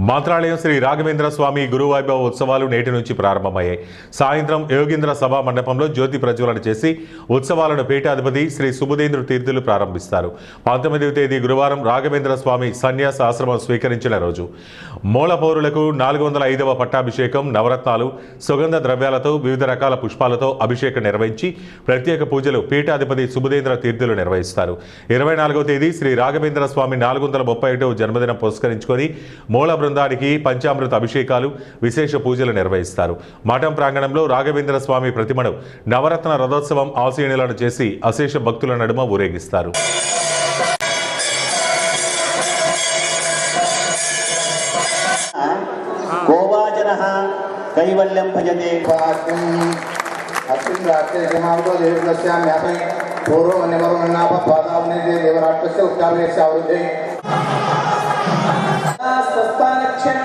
మంత్రాలయం శ్రీ రాఘవేంద్ర స్వామి గురువైభవ ఉత్సవాలు నేటి నుంచి ప్రారంభమయ్యాయి. సాయంత్రం యోగేంద్ర సభా మండపంలో జ్యోతి ప్రజ్వలన చేసి ఉత్సవాలను పీఠాధిపతి శ్రీ సుబుధేంద్ర తీర్థులు ప్రారంభిస్తారు. 19వ తేదీ గురువారం రాఘవేంద్ర స్వామి సన్యాస ఆశ్రమం స్వీకరించిన రోజు. మూల పౌరులకు 405వ పట్టాభిషేకం, నవరత్నాలు, సుగంధ ద్రవ్యాలతో వివిధ రకాల పుష్పాలతో అభిషేకం నిర్వహించి ప్రత్యేక పూజలు పీఠాధిపతి సుబుధేంద్ర తీర్థులు నిర్వహిస్తారు. 24వ తేదీ శ్రీ రాఘవేంద్ర స్వామి 431వ జన్మదినం పురస్కరించుకొని మూల బృందానికి పంచామృత అభిషేకాలు, విశేష పూజలు నిర్వహిస్తారు. మఠం ప్రాంగణంలో రాఘవేంద్ర స్వామి ప్రతిమను నవరత్న రథోత్సవం ఆశీనులను చేసి అశేష భక్తుల నడుమ ఊరేగిస్తారు. कैवल्यं भजते अस्मिन् राष्ट्रे जमावतो देवस्यां व्यापै पूर्वमन्यवरुणनाभपादावनिदे देवराष्ट्रस्य उच्चारणस्य आवृद्धे स्वस्तानक्षण